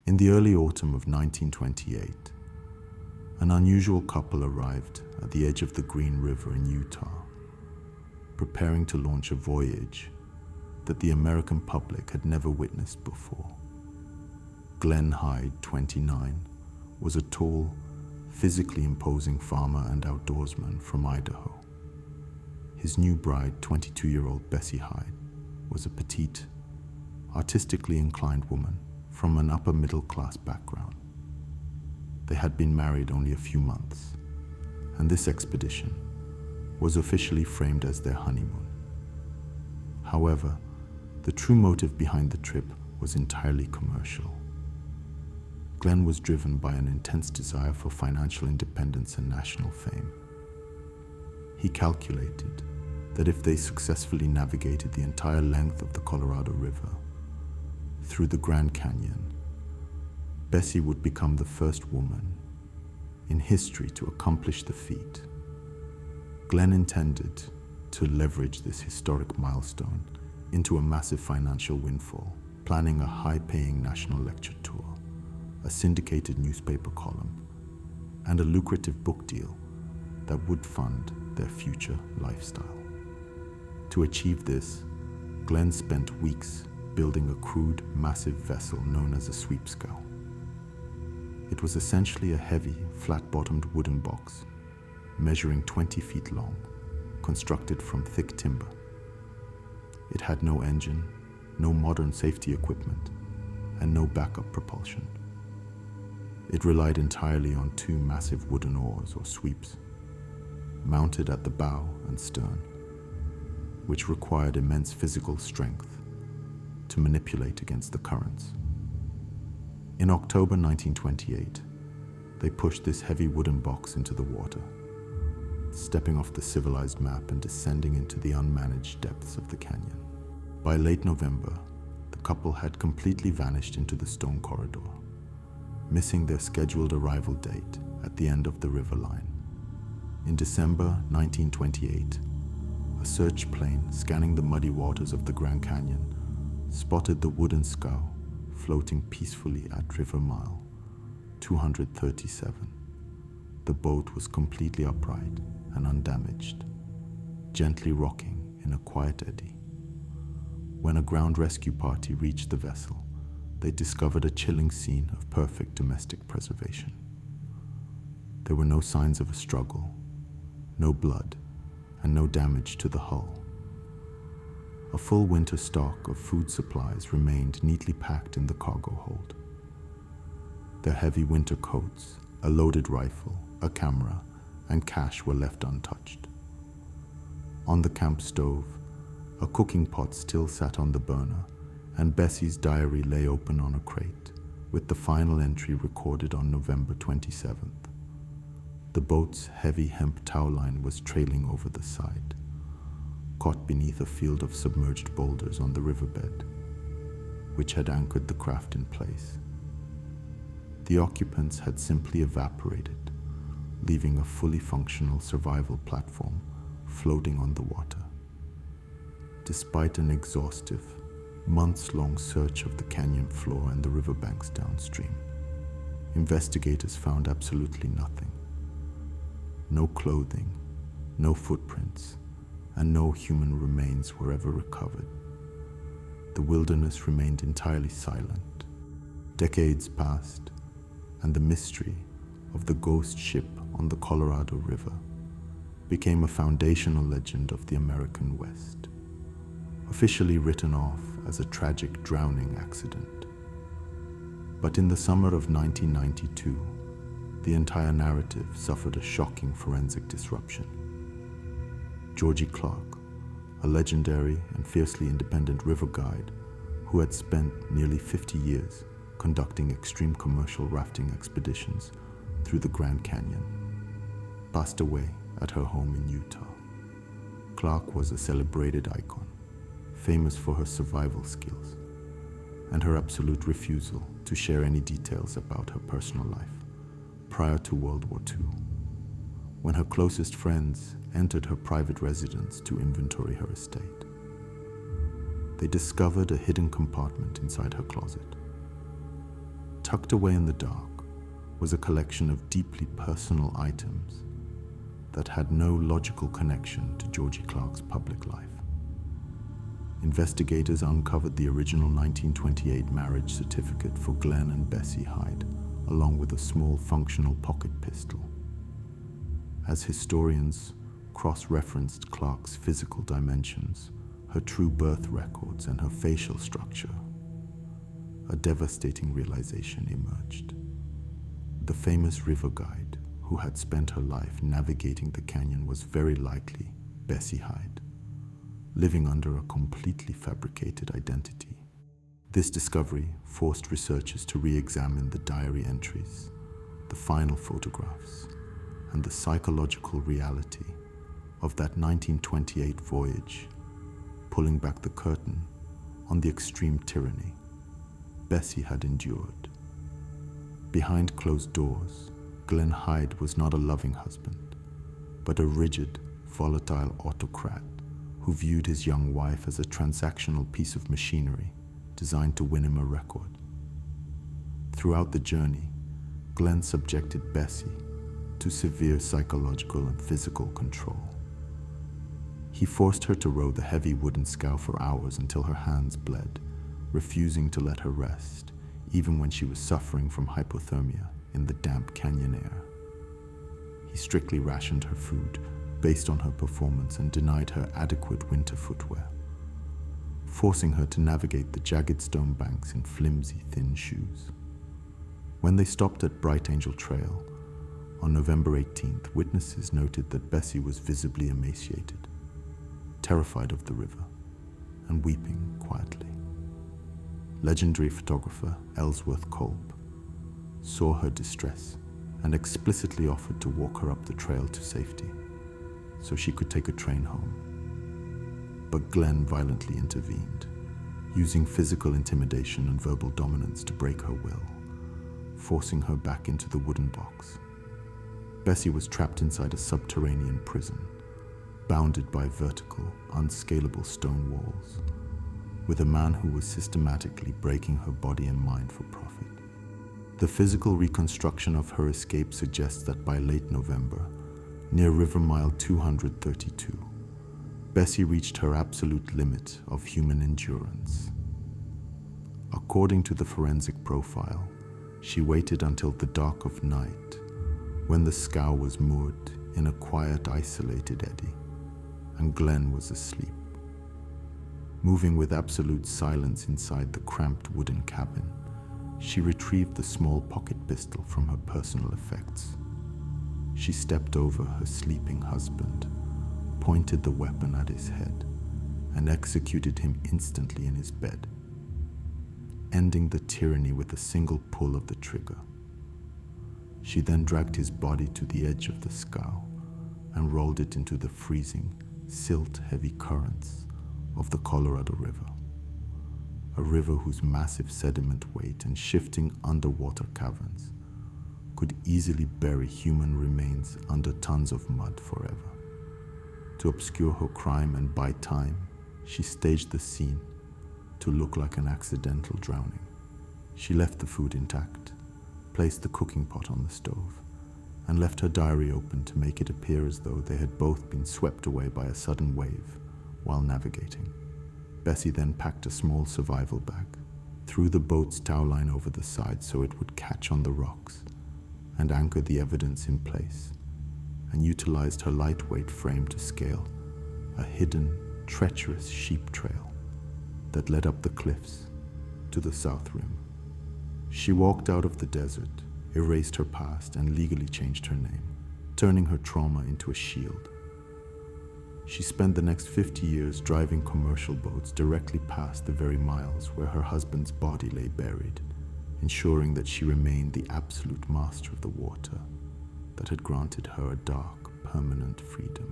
In the early autumn of 1928, an unusual couple arrived at the edge of the Green River in Utah, preparing to launch a voyage that the American public had never witnessed before. Glen Hyde, 29, was a tall, physically imposing farmer and outdoorsman from Idaho. His new bride, 22-year-old Bessie Hyde, was a petite, artistically inclined woman from an upper-middle-class background. They had been married only a few months, and this expedition was officially framed as their honeymoon. However, the true motive behind the trip was entirely commercial. Glen was driven by an intense desire for financial independence and national fame. He calculated that if they successfully navigated the entire length of the Colorado River through the Grand Canyon, Bessie would become the first woman in history to accomplish the feat. Glen intended to leverage this historic milestone into a massive financial windfall, planning a high-paying national lecture tour, a syndicated newspaper column, and a lucrative book deal that would fund their future lifestyle. To achieve this, Glen spent weeks building a crude, massive vessel known as a sweep scow. It was essentially a heavy, flat-bottomed wooden box, measuring 20 feet long, constructed from thick timber. It had no engine, no modern safety equipment, and no backup propulsion. It relied entirely on two massive wooden oars or sweeps, mounted at the bow and stern, which required immense physical strength to manipulate against the currents. In October 1928, they pushed this heavy wooden box into the water, stepping off the civilized map and descending into the unmanaged depths of the canyon. By late November, the couple had completely vanished into the stone corridor, missing their scheduled arrival date at the end of the river line. In December 1928, a search plane scanning the muddy waters of the Grand Canyon spotted the wooden scow floating peacefully at River Mile 237. The boat was completely upright and undamaged, gently rocking in a quiet eddy. When a ground rescue party reached the vessel, they discovered a chilling scene of perfect domestic preservation. There were no signs of a struggle, no blood, and no damage to the hull. A full winter stock of food supplies remained neatly packed in the cargo hold. Their heavy winter coats, a loaded rifle, a camera, and cash were left untouched. On the camp stove, a cooking pot still sat on the burner, and Bessie's diary lay open on a crate, with the final entry recorded on November 27th. The boat's heavy hemp tow line was trailing over the side, caught beneath a field of submerged boulders on the riverbed, which had anchored the craft in place. The occupants had simply evaporated, leaving a fully functional survival platform floating on the water. Despite an exhaustive, months-long search of the canyon floor and the riverbanks downstream, investigators found absolutely nothing. No clothing, no footprints, and no human remains were ever recovered. The wilderness remained entirely silent. Decades passed, and the mystery of the ghost ship on the Colorado River became a foundational legend of the American West, officially written off as a tragic drowning accident. But in the summer of 1992, the entire narrative suffered a shocking forensic disruption. Georgie Clark, a legendary and fiercely independent river guide who had spent nearly 50 years conducting extreme commercial rafting expeditions through the Grand Canyon, passed away at her home in Utah. Clark was a celebrated icon, famous for her survival skills and her absolute refusal to share any details about her personal life prior to World War II, when her closest friends entered her private residence to inventory her estate. They discovered a hidden compartment inside her closet. tucked away in the dark was a collection of deeply personal items that had no logical connection to Georgie Clark's public life. Investigators uncovered the original 1928 marriage certificate for Glen and Bessie Hyde, along with a small functional pocket pistol. As historians cross-referenced Clark's physical dimensions, her true birth records, and her facial structure, a devastating realization emerged. The famous river guide who had spent her life navigating the canyon was very likely Bessie Hyde, living under a completely fabricated identity. This discovery forced researchers to re-examine the diary entries, the final photographs, and the psychological reality of that 1928 voyage, pulling back the curtain on the extreme tyranny Bessie had endured. Behind closed doors, Glen Hyde was not a loving husband, but a rigid, volatile autocrat who viewed his young wife as a transactional piece of machinery designed to win him a record. Throughout the journey, Glen subjected Bessie to severe psychological and physical control. He forced her to row the heavy wooden scow for hours until her hands bled, refusing to let her rest, even when she was suffering from hypothermia in the damp canyon air. He strictly rationed her food based on her performance and denied her adequate winter footwear, forcing her to navigate the jagged stone banks in flimsy, thin shoes. When they stopped at Bright Angel Trail on November 18th, witnesses noted that Bessie was visibly emaciated, terrified of the river, and weeping quietly. Legendary photographer Ellsworth Kolb saw her distress and explicitly offered to walk her up the trail to safety so she could take a train home. But Glen violently intervened, using physical intimidation and verbal dominance to break her will, forcing her back into the wooden box. Bessie was trapped inside a subterranean prison, bounded by vertical, unscalable stone walls, with a man who was systematically breaking her body and mind for profit. The physical reconstruction of her escape suggests that by late November, near River Mile 232, Bessie reached her absolute limit of human endurance. According to the forensic profile, she waited until the dark of night, when the scow was moored in a quiet, isolated eddy, and Glen was asleep. Moving with absolute silence inside the cramped wooden cabin, she retrieved the small pocket pistol from her personal effects. She stepped over her sleeping husband, pointed the weapon at his head, and executed him instantly in his bed, ending the tyranny with a single pull of the trigger. She then dragged his body to the edge of the scow and rolled it into the freezing, silt-heavy currents of the Colorado River, a river whose massive sediment weight and shifting underwater caverns could easily bury human remains under tons of mud forever. To obscure her crime and buy time, she staged the scene to look like an accidental drowning. She left the food intact, placed the cooking pot on the stove, and left her diary open to make it appear as though they had both been swept away by a sudden wave while navigating. Bessie then packed a small survival bag, threw the boat's towline over the side so it would catch on the rocks, and anchored the evidence in place, and utilized her lightweight frame to scale a hidden, treacherous sheep trail that led up the cliffs to the south rim. She walked out of the desert, erased her past, and legally changed her name, turning her trauma into a shield. She spent the next 50 years driving commercial boats directly past the very miles where her husband's body lay buried, ensuring that she remained the absolute master of the water that had granted her a dark, permanent freedom.